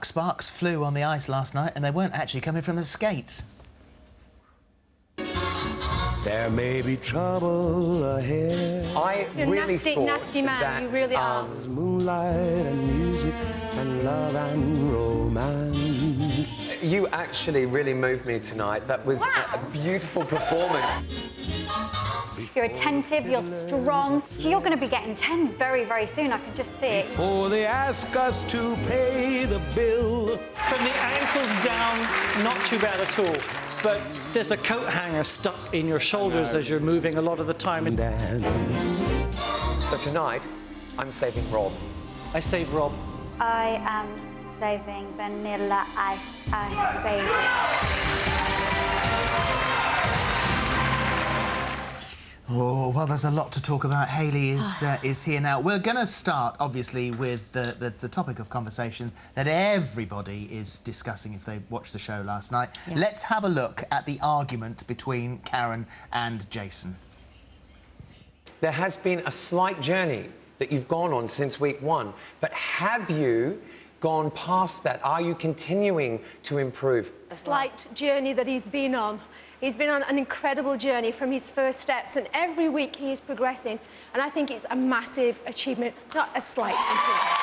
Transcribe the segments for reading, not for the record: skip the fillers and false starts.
sparks flew on the ice last night, and they weren't actually coming from the skates. There may be trouble ahead. I You're really nasty, thought nasty man. that, You really are. Moonlight and music and love and romance. You actually really moved me tonight. That was a beautiful performance. You're attentive, you're strong. You're going to be getting tens very, very soon. I can just see it. Before they ask us to pay the bill. From the ankles down, not too bad at all. But there's a coat hanger stuck in your shoulders as you're moving a lot of the time. So tonight, I'm saving Rob. I save Rob. I am saving Vanilla Ice Baby. Oh, well, there's a lot to talk about. Hayley is here now. We're going to start, obviously, with the topic of conversation that everybody is discussing if they watched the show last night. Yeah. Let's have a look at the argument between Karen and Jason. There has been a slight journey that you've gone on since week 1, but have you gone past that? Are you continuing to improve? Slight journey that he's been on. He's been on an incredible journey from his first steps, and every week he is progressing. And I think it's a massive achievement, not a slight improvement.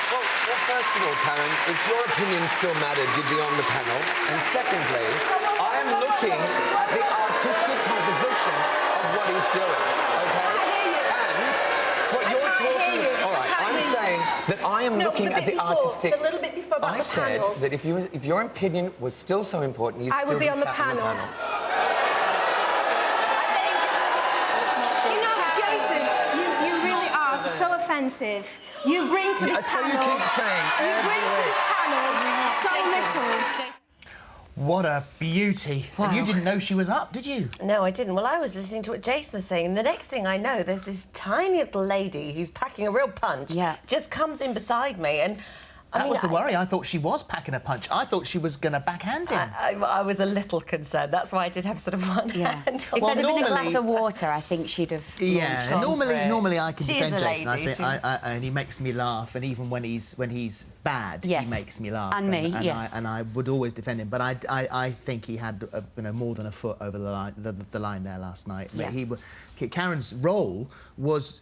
Well, first of all, Karen, if your opinion still mattered, you'd be on the panel. And secondly, I am looking at the artistic composition of what he's doing, okay? And what you're talking... All right, I'm saying that I am looking at the artistic... A little bit before about I the said panel. that if your opinion was still so important, you'd still be on the sat panel. on the panel. You know, Jason, you really are so offensive. You bring to this So panel... you keep saying... You bring to this panel so little. What a beauty. Wow. And you didn't know she was up, did you? No, I didn't. Well, I was listening to what Jason was saying, and the next thing I know, there's this tiny little lady who's packing a real punch. Yeah. Just comes in beside me, and That was the worry. I thought she was packing a punch. I thought she was going to backhand him. I was a little concerned. That's why I did have sort of one hand. If there'd have been a glass of water, I think she'd have. Yeah, normally I can She defend is a Jason. lady, And he makes me laugh, and even when he's bad, Yes. he makes me laugh. And me, yes. And I would always defend him, but I think he had more than a foot over the line there last night. Yeah. Karen's role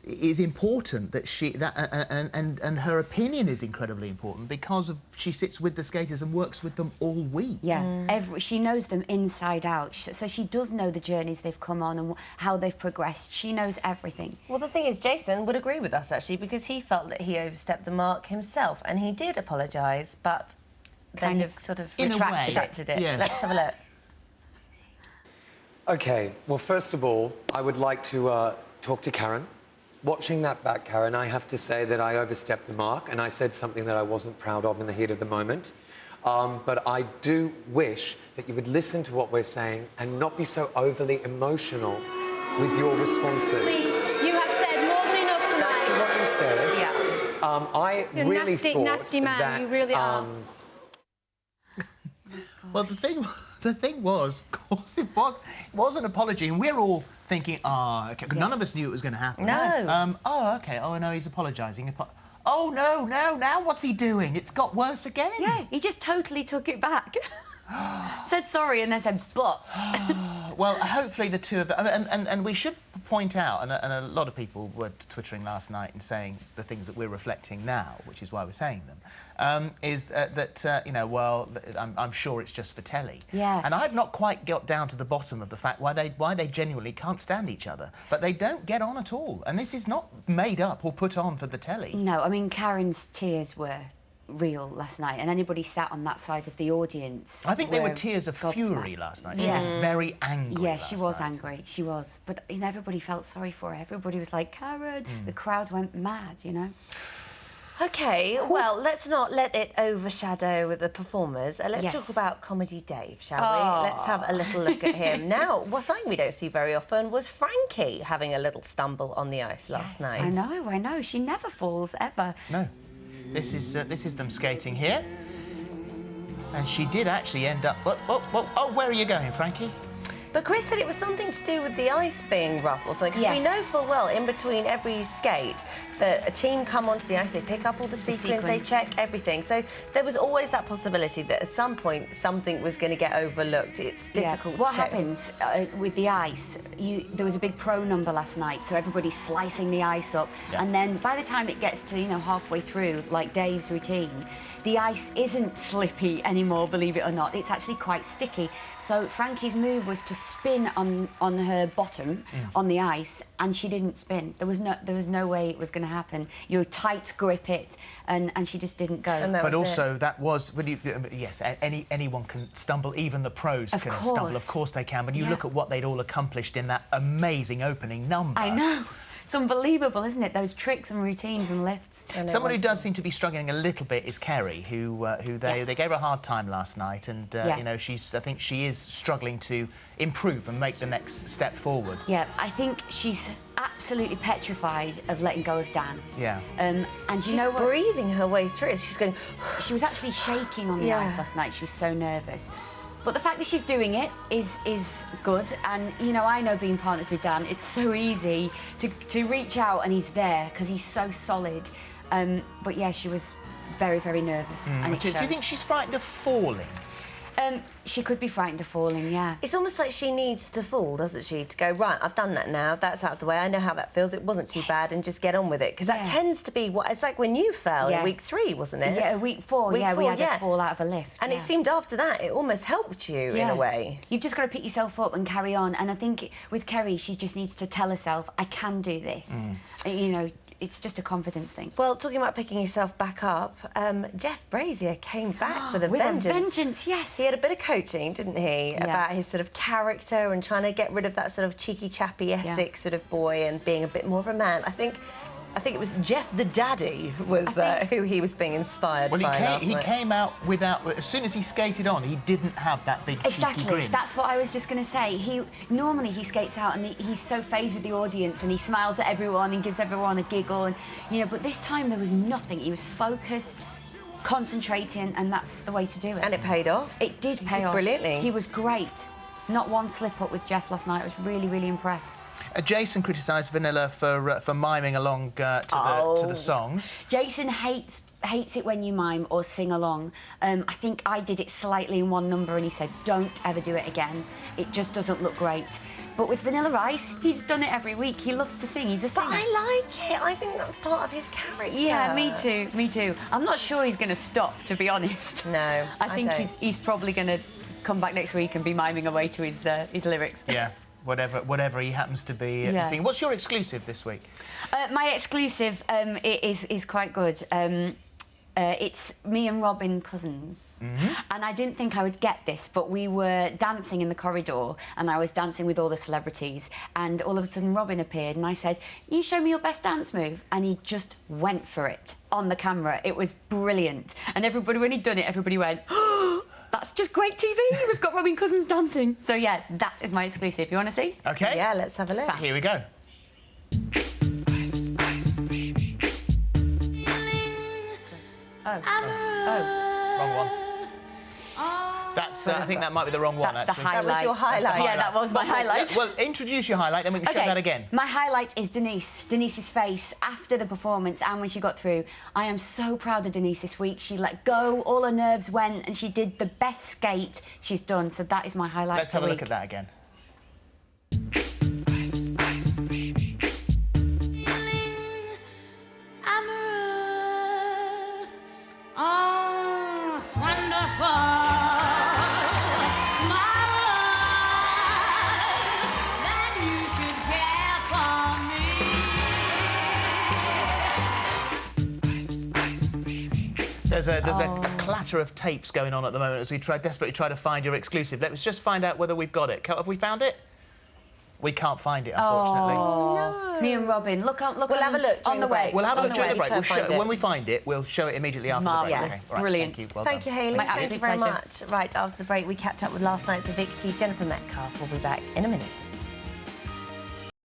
is important. And her opinion is incredibly important because she sits with the skaters and works with them all week. Yeah, she knows them inside out, so she does know the journeys they've come on and how they've progressed. She knows everything. Well, the thing is, Jason would agree with us, actually, because he felt that he overstepped the mark himself, and he did apologise, but then he sort of retracted it. Yeah. Let's have a look. OK, well, first of all, I would like to talk to Karen. Watching that back, Karen, I have to say that I overstepped the mark and I said something that I wasn't proud of in the heat of the moment. But I do wish that you would listen to what we're saying and not be so overly emotional with your responses. Please, you have said more than enough tonight. Back to what you said, I You're really nasty, thought nasty man. that... You really are. Well, the thing was, of course, it was an apology, and we're all thinking, okay, none of us knew it was going to happen. No. Okay. Oh no, he's apologising. Oh no, now what's he doing? It's got worse again. Yeah, he just totally took it back. Said sorry and then said, but. Well, hopefully the two of them... And we should point out, and a lot of people were twittering last night and saying the things that we're reflecting now, which is why we're saying them, is that, you know, well, I'm sure it's just for telly. Yeah. And I've not quite got down to the bottom of the fact why they genuinely can't stand each other. But they don't get on at all. And this is not made up or put on for the telly. No, I mean, Karen's tears were real last night, and anybody sat on that side of the audience... I think they were tears of fury last night. She was very angry. Yeah, she was angry. She was. But you know, everybody felt sorry for her. Everybody was like, Karen. The crowd went mad, you know. OK, well, let's not let it overshadow the performers. Let's talk about Comedy Dave, shall we? Let's have a little look at him. Now, something we don't see very often was Frankie having a little stumble on the ice last night. I know. She never falls, ever. No. This is them skating here. And she did actually end up... Oh, where are you going, Frankie? But Chris said it was something to do with the ice being rough or something, because we Yes. know full well in between every skate that a team come onto the ice, they pick up all the sequins, they check everything. So there was always that possibility that at some point something was going to get overlooked. It's difficult What to check. happens with the ice, there was a big pro number last night, so everybody's slicing the ice up, and then by the time it gets to, you know, halfway through, like Dave's routine, the ice isn't slippy anymore, believe it or not. It's actually quite sticky. So Frankie's move was to spin on her bottom on the ice, and she didn't spin. There was no way it was going to happen. You tight grip it, and she just didn't go. And But also, that was... yes, anyone can stumble. Even the pros can stumble. Of course they can. But you look at what they'd all accomplished in that amazing opening number. I know. It's unbelievable, isn't it? Those tricks and routines and lifts. Someone who does seem to be struggling a little bit is Kerry, who they gave her a hard time last night, and you know, I think she is struggling to improve and make the next step forward. Yeah, I think she's absolutely petrified of letting go of Dan. Yeah. And She's you know what? breathing her way through it. She's going... She was actually shaking on the ice last night. She was so nervous. But the fact that she's doing it is good. And, you know, I know being partnered with Dan, it's so easy to reach out and he's there because he's so solid. But, yeah, she was very, very nervous. And Do you think she's frightened of falling? She could be frightened of falling, yeah. It's almost like she needs to fall, doesn't she? To go, right, I've done that now, that's out of the way, I know how that feels, it wasn't too bad, and just get on with it. Because that tends to be what... It's like when you fell in week 3, wasn't it? Yeah, week 4, we had a fall out of a lift. And it seemed after that, it almost helped you in a way. You've just got to pick yourself up and carry on. And I think with Kerry, she just needs to tell herself, I can do this. You know, it's just a confidence thing. Well, talking about picking yourself back up, Jeff Brazier came back with a vengeance. With a vengeance, yes. He had a bit of coaching, didn't he, about his sort of character and trying to get rid of that sort of cheeky, chappy Essex sort of boy and being a bit more of a man. I think it was Jeff the Daddy was who he was being inspired by last he night. came out without... As soon as he skated on, he didn't have that big cheeky grin. That's what I was just going to say. Normally he skates out and he's so phased with the audience and he smiles at everyone and gives everyone a giggle, and you know. But this time there was nothing. He was focused, concentrating, and that's the way to do it. And it paid off. It did pay off brilliantly. He was great. Not one slip up with Jeff last night. I was really, really impressed. Jason criticised Vanilla for miming along to the songs. Jason hates it when you mime or sing along. I think I did it slightly in one number and he said, don't ever do it again. It just doesn't look great. But with Vanilla Ice, he's done it every week. He loves to sing. He's a singer. But I like it. I think that's part of his character. Yeah, me too, me too. I'm not sure he's going to stop, to be honest. No, I think don't. he's probably going to come back next week and be miming away to his lyrics. Yeah. Whatever he happens to be singing. What's your exclusive this week? My exclusive is quite good. It's me and Robin Cousins. And I didn't think I would get this, but we were dancing in the corridor and I was dancing with all the celebrities, and all of a sudden Robin appeared and I said, you show me your best dance move, and he just went for it on the camera. It was brilliant. And everybody, when he'd done it, everybody went, oh, that's just great TV. We've got Robin Cousins dancing. So, yeah, that is my exclusive. You want to see? OK. Yeah, let's have a look. Here we go. Ice, ice, baby. Wrong one. That's, I think that might be the wrong one, That's the actually. highlight. That was your highlight. Yeah, that was my highlight. Well, introduce your highlight, then we can show that again. My highlight is Denise's face after the performance and when she got through. I am so proud of Denise this week. She let go, all her nerves went, and she did the best skate she's done. So that is my highlight. Let's have a look at that again. Ice, ice, baby. Amorous, oh, it's wonderful. There's a clatter of tapes going on at the moment as we desperately try to find your exclusive. Let's just find out whether we've got it. Have we found it? We can't find it, unfortunately. Oh, no. Me and Robin, look. We'll have a look on the way. We'll have a look during the break. We'll when we find it, we'll show it immediately after the break. Yeah. Okay. Right, Brilliant. Thank you. Well Thank done. you, Hayley. My Thank you absolute very pleasure. much. Right, after the break, we catch up with last night's Evictee, Jennifer Metcalfe. We'll be back in a minute.